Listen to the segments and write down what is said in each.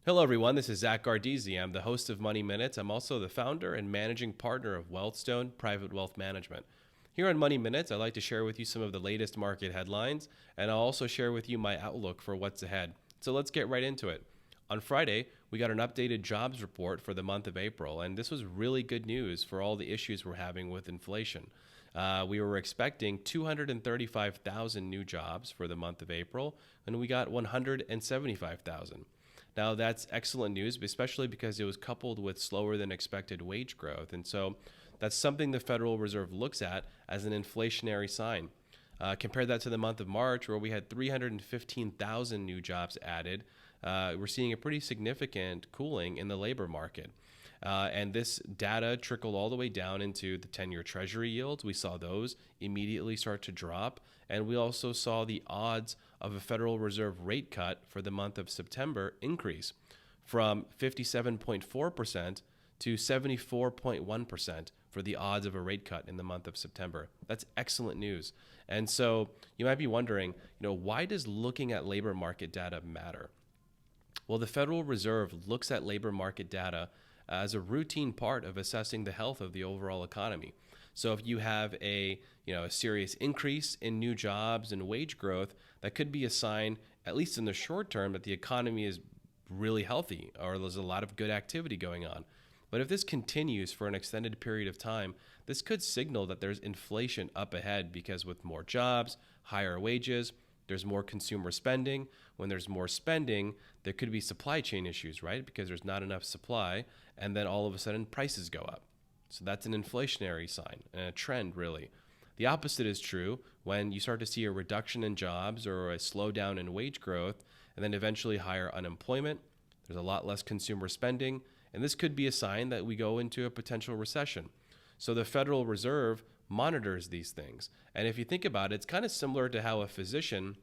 Hello, everyone. This is Zak Gardezy. I'm the host of Money Minutes. I'm also the founder and managing partner of Wealthstone Private Wealth Management. Here on Money Minutes, I'd like to share with you some of the latest market headlines, and I'll also share with you my outlook for what's ahead. So let's get right into it. On Friday, we got an updated jobs report for the month of April, and this was really good news for all the issues we're having with inflation. We were expecting 235,000 new jobs for the month of April, and we got 175,000. Now, that's excellent news, especially because it was coupled with slower than expected wage growth. And so that's something the Federal Reserve looks at as an inflationary sign. Compare that to the month of March, where we had 315,000 new jobs added. We're seeing a pretty significant cooling in the labor market. And this data trickled all the way down into the 10-year Treasury yields. We saw those immediately start to drop. And we also saw the odds of a Federal Reserve rate cut for the month of September increase from 57.4% to 74.1% for the odds of a rate cut in the month of September. That's excellent news. And so you might be wondering, why does looking at labor market data matter? Well, the Federal Reserve looks at labor market data as a routine part of assessing the health of the overall economy. So if you have a serious increase in new jobs and wage growth, that could be a sign, at least in the short term, that the economy is really healthy or there's a lot of good activity going on. But if this continues for an extended period of time, this could signal that there's inflation up ahead, because with more jobs, higher wages, there's more consumer spending. When there's more spending, there could be supply chain issues, right? Because there's not enough supply, and then all of a sudden prices go up. So that's an inflationary sign and a trend, really. The opposite is true when you start to see a reduction in jobs or a slowdown in wage growth, and then eventually higher unemployment. There's a lot less consumer spending, and this could be a sign that we go into a potential recession. So the Federal Reserve monitors these things. And if you think about it, it's kind of similar to how a physician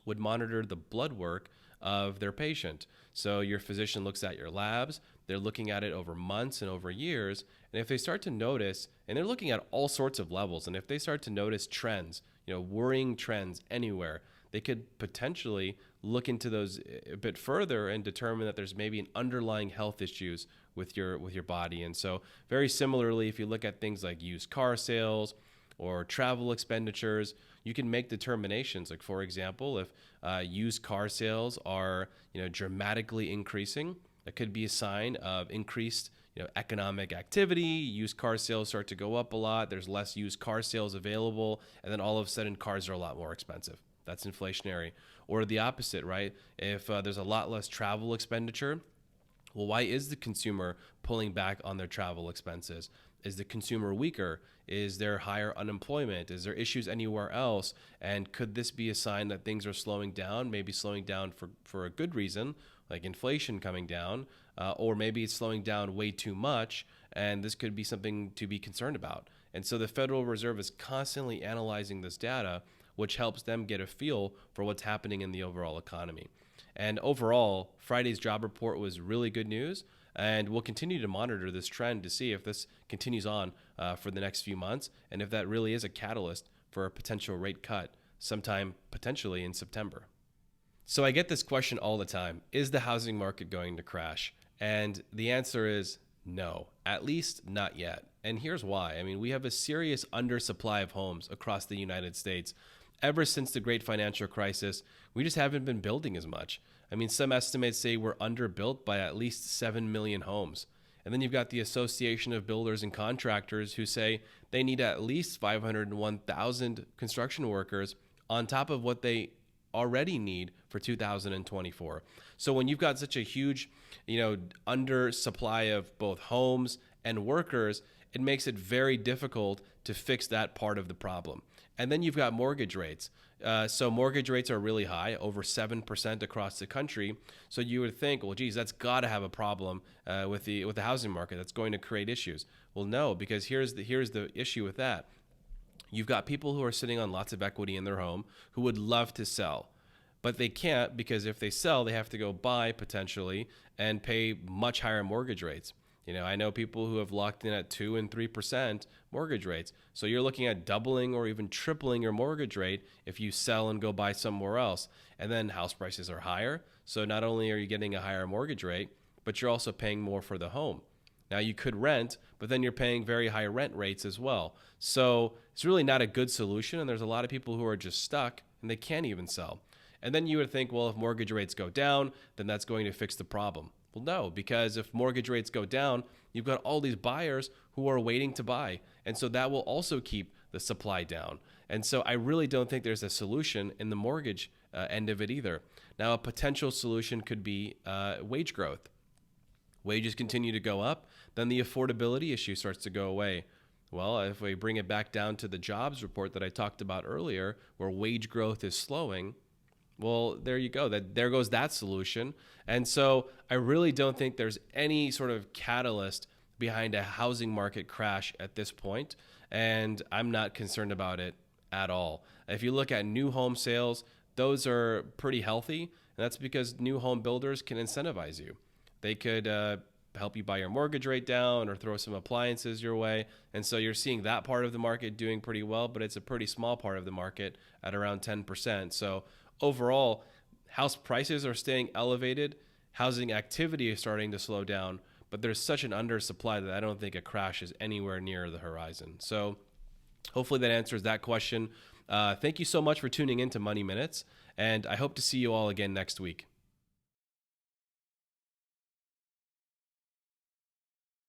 would monitor the blood work of their patient. So your physician looks at your labs, they're looking at it over months and over years, and if they start to notice, and they're looking at all sorts of levels, and if they start to notice trends, worrying trends anywhere, they could potentially look into those a bit further and determine that there's maybe an underlying health issues with your body. And so very similarly, if you look at things like used car sales or travel expenditures, you can make determinations. Like, for example, if used car sales are dramatically increasing, that could be a sign of increased economic activity. Used car sales start to go up a lot. There's less used car sales available, and then all of a sudden cars are a lot more expensive. That's inflationary. Or the opposite, right? If there's a lot less travel expenditure, well, why is the consumer pulling back on their travel expenses? Is the consumer weaker? Is there higher unemployment? Is there issues anywhere else? And could this be a sign that things are slowing down, maybe slowing down for a good reason, like inflation coming down, or maybe it's slowing down way too much, and this could be something to be concerned about. And so the Federal Reserve is constantly analyzing this data, which helps them get a feel for what's happening in the overall economy. And overall, Friday's job report was really good news, and we'll continue to monitor this trend to see if this continues on for the next few months, and if that really is a catalyst for a potential rate cut sometime potentially in September. So I get this question all the time: is the housing market going to crash? And the answer is no, at least not yet. And here's why. We have a serious undersupply of homes across the United States. Ever since the great financial crisis, we just haven't been building as much. Some estimates say we're underbuilt by at least 7 million homes. And then you've got the Association of Builders and Contractors, who say they need at least 501,000 construction workers on top of what they already need for 2024. So when you've got such a huge, undersupply of both homes and workers, it makes it very difficult to fix that part of the problem. And then you've got mortgage rates. So mortgage rates are really high, over 7% across the country. So you would think, well, geez, that's got to have a problem with the housing market. That's going to create issues. Well, no, because here's the issue with that. You've got people who are sitting on lots of equity in their home who would love to sell, but they can't, because if they sell, they have to go buy potentially and pay much higher mortgage rates. I know people who have locked in at 2 and 3% mortgage rates. So you're looking at doubling or even tripling your mortgage rate if you sell and go buy somewhere else. And then house prices are higher. So not only are you getting a higher mortgage rate, but you're also paying more for the home. Now you could rent, but then you're paying very high rent rates as well. So it's really not a good solution. And there's a lot of people who are just stuck and they can't even sell. And then you would think, well, if mortgage rates go down, then that's going to fix the problem. Well, no, because if mortgage rates go down, you've got all these buyers who are waiting to buy. And so that will also keep the supply down. And so I really don't think there's a solution in the mortgage end of it either. Now, a potential solution could be wage growth. Wages continue to go up, then the affordability issue starts to go away. Well, if we bring it back down to the jobs report that I talked about earlier, where wage growth is slowing, well, there you go. There goes that solution. And so I really don't think there's any sort of catalyst behind a housing market crash at this point, and I'm not concerned about it at all. If you look at new home sales, those are pretty healthy, and that's because new home builders can incentivize you. They could help you buy your mortgage rate down or throw some appliances your way. And so you're seeing that part of the market doing pretty well, but it's a pretty small part of the market at around 10%. So overall, house prices are staying elevated. Housing activity is starting to slow down, but there's such an undersupply that I don't think a crash is anywhere near the horizon. So hopefully that answers that question. Thank you so much for tuning in to Money Minutes, and I hope to see you all again next week.